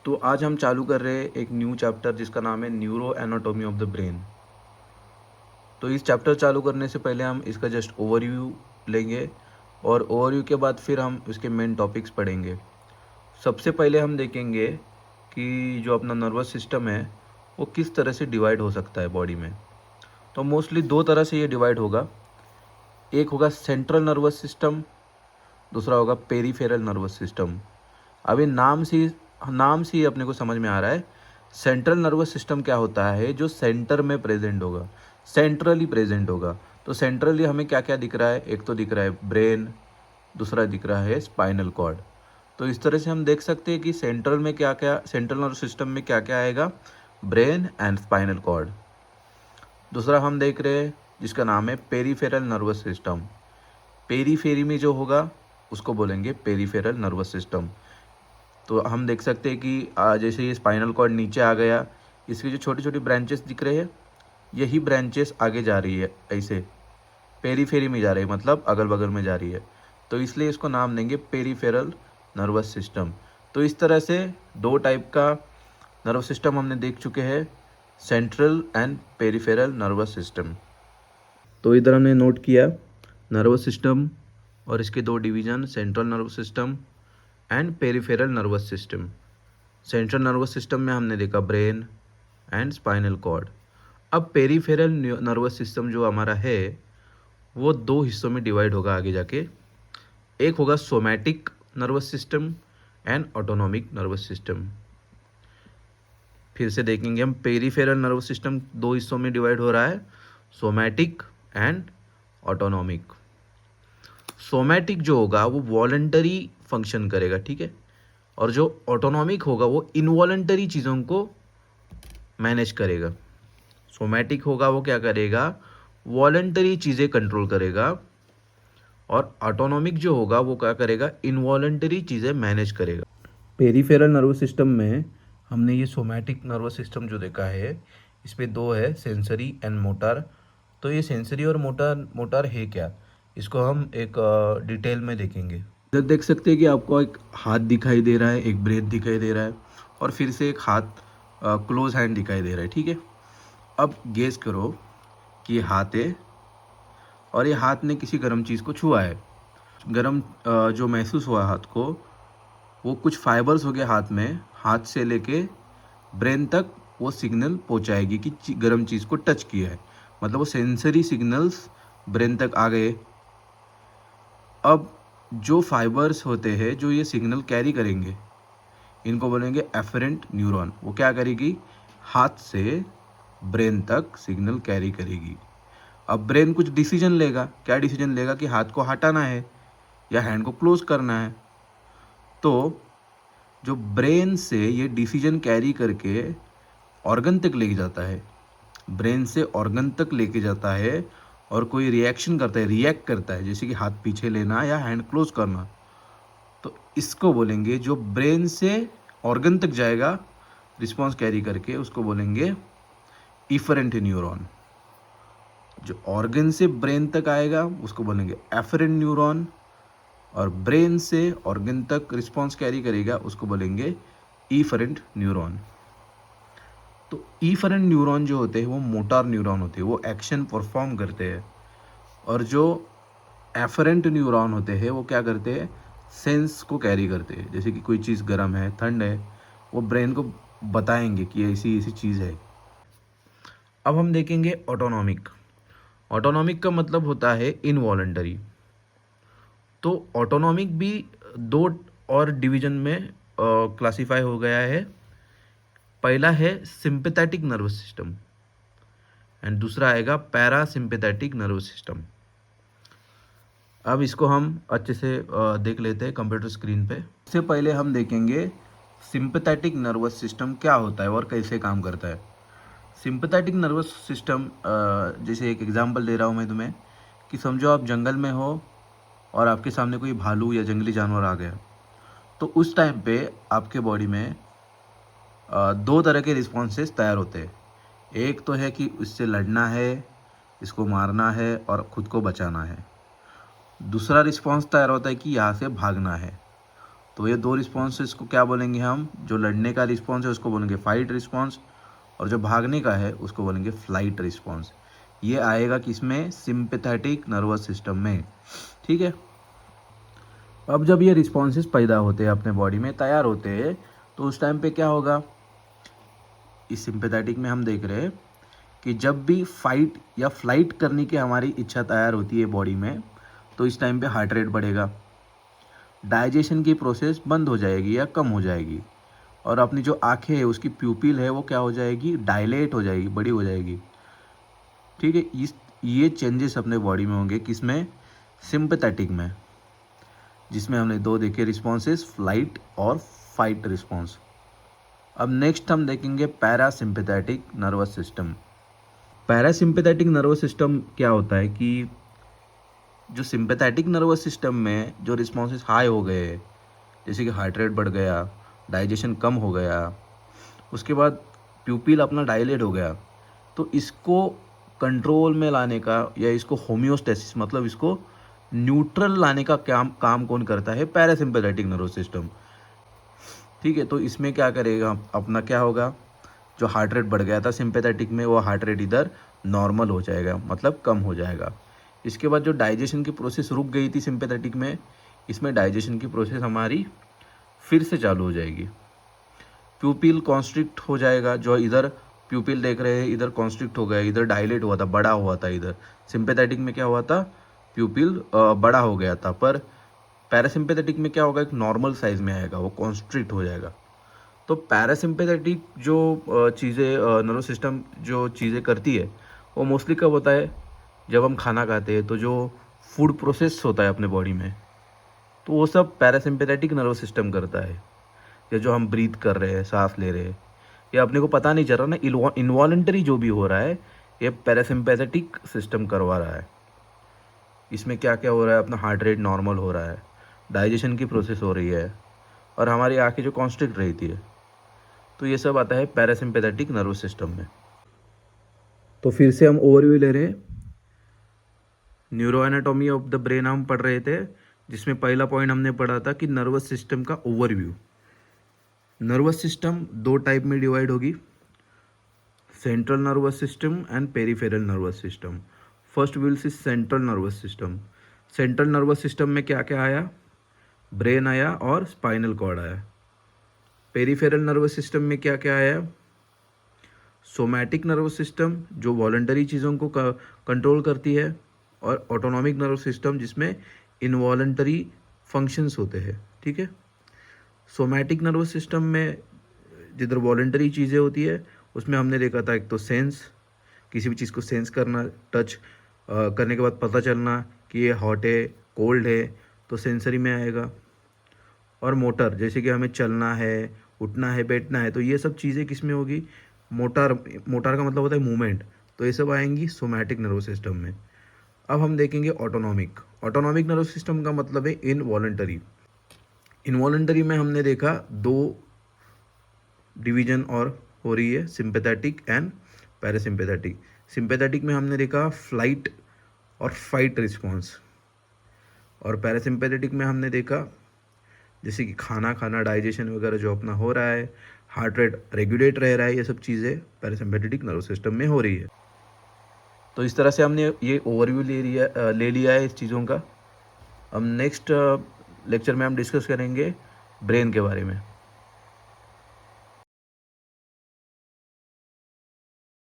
तो आज हम चालू कर रहे हैं एक न्यू चैप्टर जिसका नाम है neuro anatomy of the brain. तो इस चैप्टर चालू करने से पहले हम इसका जस्ट ओवरव्यू लेंगे और ओवरव्यू के बाद फिर हम इसके मेन टॉपिक्स पढ़ेंगे। सबसे पहले हम देखेंगे कि जो अपना नर्वस सिस्टम है वो किस तरह से डिवाइड हो सकता है बॉडी में। तो मोस्टली दो तरह से ये डिवाइड होगा। एक होगा सेंट्रल नर्वस सिस्टम, दूसरा होगा पेरीफेरल नर्वस सिस्टम। अभी नाम से ही अपने को समझ में आ रहा है सेंट्रल नर्वस सिस्टम क्या होता है, जो सेंटर में प्रेजेंट होगा, सेंट्रली प्रेजेंट होगा। तो सेंट्रली हमें क्या क्या दिख रहा है, एक तो दिख रहा है ब्रेन, दूसरा दिख रहा है स्पाइनल कॉर्ड। तो इस तरह से हम देख सकते हैं कि सेंट्रल नर्वस सिस्टम में क्या क्या आएगा, ब्रेन एंड स्पाइनल कॉर्ड। दूसरा हम देख रहे हैं जिसका नाम है पेरीफेरल नर्वस सिस्टम। पेरीफेरी में जो होगा उसको बोलेंगे पेरीफेरल नर्वस सिस्टम। तो हम देख सकते हैं कि जैसे ये स्पाइनल कॉर्ड नीचे आ गया, इसकी जो छोटी छोटी ब्रांचेस दिख रहे हैं, यही ब्रांचेस आगे जा रही है, ऐसे पेरीफेरी में जा रही है, मतलब अगल बगल में जा रही है। तो इसलिए इसको नाम देंगे पेरीफेरल नर्वस सिस्टम। तो इस तरह से दो टाइप का नर्वस सिस्टम हमने देख चुके हैं, central and peripheral nervous system. तो इधर हमने नोट किया नर्वस सिस्टम और इसके दो division, central nervous system and peripheral nervous system. Central nervous system में हमने देखा ब्रेन एंड स्पाइनल कॉर्ड। अब पेरीफेरल नर्वस सिस्टम जो हमारा है वो दो हिस्सों में डिवाइड होगा आगे जाके। एक होगा somatic nervous system and autonomic nervous system. फिर से देखेंगे हम, पेरीफेरल नर्वस सिस्टम दो हिस्सों में डिवाइड हो रहा है, सोमैटिक एंड ऑटोनॉमिक। सोमैटिक जो होगा वो वॉलंटरी फंक्शन करेगा, ठीक है, और जो ऑटोनॉमिक होगा वो इनवॉलंटरी चीज़ों को मैनेज करेगा। सोमैटिक होगा वो क्या करेगा, वॉलंटरी चीज़ें कंट्रोल करेगा, और ऑटोनॉमिक जो होगा वो क्या करेगा, इनवॉलंटरी चीज़ें मैनेज करेगा। पेरीफेरल नर्वस सिस्टम में हमने ये सोमैटिक नर्वस सिस्टम जो देखा है, इसमें दो है, सेंसरी एंड मोटर। तो ये सेंसरी और मोटर है क्या, इसको हम एक डिटेल में देखेंगे। इधर देख सकते हैं कि आपको एक हाथ दिखाई दे रहा है, एक ब्रेथ दिखाई दे रहा है, और फिर से एक हाथ क्लोज हैंड दिखाई दे रहा है, ठीक है। अब गेस करो कि ये हाथ है और ये हाथ ने किसी गर्म चीज़ को छुआ है। गर्म जो महसूस हुआ हाथ को, वो कुछ फाइबर्स हो गए हाथ में, हाथ से लेके ब्रेन तक वो सिग्नल पहुंचाएगी कि गर्म चीज़ को टच किया है, मतलब वो सेंसरी सिग्नल्स ब्रेन तक आ गए। अब जो फाइबर्स होते हैं जो ये सिग्नल कैरी करेंगे, इनको बोलेंगे एफरेंट न्यूरॉन। वो क्या करेगी, हाथ से ब्रेन तक सिग्नल कैरी करेगी। अब ब्रेन कुछ डिसीजन लेगा, क्या डिसीजन लेगा कि हाथ को हटाना है या हैंड को क्लोज करना है। तो जो ब्रेन से ये डिसीजन कैरी करके ऑर्गन तक लेके जाता है, ब्रेन से ऑर्गन तक लेके जाता है, और कोई रिएक्शन करता है, रिएक्ट करता है, जैसे कि हाथ पीछे लेना या हैंड क्लोज करना। तो इसको बोलेंगे, जो ब्रेन से ऑर्गन तक जाएगा रिस्पॉन्स कैरी करके, उसको बोलेंगे इफरेंट न्यूरॉन। जो ऑर्गन से ब्रेन तक आएगा उसको बोलेंगे एफरेंट न्यूरॉन, और ब्रेन से ऑर्गन तक रिस्पॉन्स कैरी करेगा उसको बोलेंगे इफरेंट न्यूरॉन। तो इफरेंट न्यूरॉन जो होते हैं वो मोटर न्यूरॉन होते हैं, वो एक्शन परफॉर्म करते हैं। और जो एफरेंट न्यूरॉन होते हैं वो क्या करते हैं, सेंस को कैरी करते हैं, जैसे कि कोई चीज़ गर्म है, ठंड है, वो ब्रेन को बताएंगे कि ऐसी ऐसी चीज़ है। अब हम देखेंगे ऑटोनॉमिक। ऑटोनॉमिक का मतलब होता है इनवॉलंटरी। तो ऑटोनॉमिक भी दो और डिवीजन में क्लासिफाई हो गया है। पहला है सिंपैथेटिक नर्वस सिस्टम एंड दूसरा आएगा पैरासिम्पैथेटिक नर्वस सिस्टम। अब इसको हम अच्छे से देख लेते हैं कंप्यूटर स्क्रीन पे। इससे पहले हम देखेंगे सिंपैथेटिक नर्वस सिस्टम क्या होता है और कैसे काम करता है। सिंपैथेटिक नर्वस सिस्टम, जैसे एक एग्जांपल दे रहा हूँ मैं तुम्हें, कि समझो आप जंगल में हो और आपके सामने कोई भालू या जंगली जानवर आ गया। तो उस टाइम पे आपके बॉडी में दो तरह के रिस्पॉन्सेस तैयार होते हैं। एक तो है कि इससे लड़ना है, इसको मारना है और ख़ुद को बचाना है। दूसरा रिस्पॉन्स तैयार होता है कि यहाँ से भागना है। तो ये 2 रिस्पॉन्सेस को क्या बोलेंगे हम, जो लड़ने का रिस्पॉन्स है उसको बोलेंगे फाइट रिस्पॉन्स, और जो भागने का है उसको बोलेंगे फ्लाइट रिस्पॉन्स। ये आएगा किसमें, सिंपैथेटिक नर्वस सिस्टम में। ठीक है। अब जब ये रिस्पॉन्सेस पैदा होते हैं अपने बॉडी में, तैयार होते हैं, तो उस टाइम पे क्या होगा, इस सिंपैथेटिक में हम देख रहे हैं कि जब भी फाइट या फ्लाइट करने की हमारी इच्छा तैयार होती है बॉडी में, तो इस टाइम पे हार्ट रेट बढ़ेगा, डाइजेशन की प्रोसेस बंद हो जाएगी या कम हो जाएगी, और अपनी जो आंखें है उसकी प्यूपिल है वो क्या हो जाएगी, डायलेट हो जाएगी, बड़ी हो जाएगी। ठीक है। ये चेंजेस अपने बॉडी में होंगे, किसमें, सिंपैथेटिक में, जिसमें हमने 2 देखे रिस्पॉन्सेस, फ्लाइट और फाइट रिस्पॉन्स। अब नेक्स्ट हम देखेंगे parasympathetic nervous system. Parasympathetic nervous system क्या होता है कि जो सिंपैथेटिक नर्वस सिस्टम में जो रिस्पॉन्सेस हाई हो गए, जैसे कि हार्ट रेट बढ़ गया, डाइजेशन कम हो गया, उसके बाद प्यूपिल अपना डायलेट हो गया, तो इसको कंट्रोल में लाने का या इसको होम्योस्टेसिस मतलब इसको न्यूट्रल लाने का काम कौन करता है, पैरासिम्पैथेटिक नर्वस सिस्टम। ठीक है। तो इसमें क्या करेगा, अपना क्या होगा, जो हार्ट रेट बढ़ गया था सिंपैथेटिक में, वो हार्ट रेट इधर नॉर्मल हो जाएगा, मतलब कम हो जाएगा। इसके बाद जो डाइजेशन की प्रोसेस रुक गई थी सिंपैथेटिक में, इसमें डाइजेशन की प्रोसेस हमारी फिर से चालू हो जाएगी। प्यूपिल कॉन्स्ट्रिक्ट हो जाएगा, जो इधर प्यूपिल देख रहे हैं इधर कॉन्स्ट्रिक्ट हो गया, इधर डायलेट हुआ था, बड़ा हुआ था, इधर सिंपैथेटिक में क्या हुआ था, प्यूपिल बड़ा हो गया था, पर पैरासिम्पैथेटिक में क्या होगा, एक नॉर्मल साइज में आएगा, वो कॉन्स्ट्रिक्ट हो जाएगा। तो पैरासिम्पैथेटिक जो चीज़ें नर्वस सिस्टम जो चीज़ें करती है, वो मोस्टली कब होता है, जब हम खाना खाते हैं, तो जो फूड प्रोसेस होता है अपने बॉडी में, तो वो सब पैरासिम्पैथेटिक नर्वस सिस्टम करता है। या जो हम ब्रीथ कर रहे हैं, सांस ले रहे हैं, या अपने को पता नहीं चल रहा ना, इनवॉलंटरी जो भी हो रहा है, ये पैरासिम्पैथेटिक सिस्टम करवा रहा है। इसमें क्या क्या हो रहा है, अपना हार्ट रेट नॉर्मल हो रहा है, डाइजेशन की प्रोसेस हो रही है, और हमारी आँखें जो कॉन्स्ट्रिक्ट रहती है, तो ये सब आता है पैरासिम्पैथेटिक नर्वस सिस्टम में। तो फिर से हम ओवरव्यू ले रहे हैं। Neuro anatomy of the brain हम पढ़ रहे थे, जिसमें पहला पॉइंट हमने पढ़ा था कि नर्वस सिस्टम का ओवरव्यू। नर्वस सिस्टम 2 टाइप में डिवाइड होगी, central nervous system and peripheral nervous system. First will C central nervous system. Central nervous system में क्या क्या आया, ब्रेन आया और स्पाइनल कॉर्ड आया। पेरिफेरल नर्वस सिस्टम में क्या क्या आया, सोमैटिक नर्वस सिस्टम जो वॉलंटरी चीज़ों को कंट्रोल करती है, और ऑटोनॉमिक नर्वस सिस्टम जिसमें इनवॉलंटरी फंक्शंस होते हैं। ठीक है। सोमैटिक नर्वस सिस्टम में जिधर वॉलंटरी चीज़ें होती है, उसमें हमने देखा था एक तो सेंस, किसी भी चीज़ को सेंस करना, टच करने के बाद पता चलना कि ये हॉट है, कोल्ड है, तो सेंसरी में आएगा। और मोटर, जैसे कि हमें चलना है, उठना है, बैठना है, तो ये सब चीज़ें किस में होगी, मोटर का मतलब होता है मूवमेंट, तो ये सब आएंगी सोमैटिक नर्वस सिस्टम में। अब हम देखेंगे ऑटोनॉमिक। ऑटोनॉमिक नर्वस सिस्टम का मतलब है इनवॉलंटरी। इनवॉलंटरी में हमने देखा 2 डिवीजन और हो रही है, सिंपैथेटिक एंड पैरासिम्पैथेटिक। सिंपैथेटिक में हमने देखा फ्लाइट और फाइट रिस्पॉन्स, और पैरासिम्पैथेटिक में हमने देखा जैसे कि खाना खाना, डाइजेशन वगैरह जो अपना हो रहा है, हार्ट रेट रेगुलेट रह रहा है, ये सब चीज़ें पैरासिम्पैथेटिक नर्वस सिस्टम में हो रही है। तो इस तरह से हमने ये ओवरव्यू ले लिया है इस चीज़ों का। अब नेक्स्ट लेक्चर में हम डिस्कस करेंगे ब्रेन के बारे में।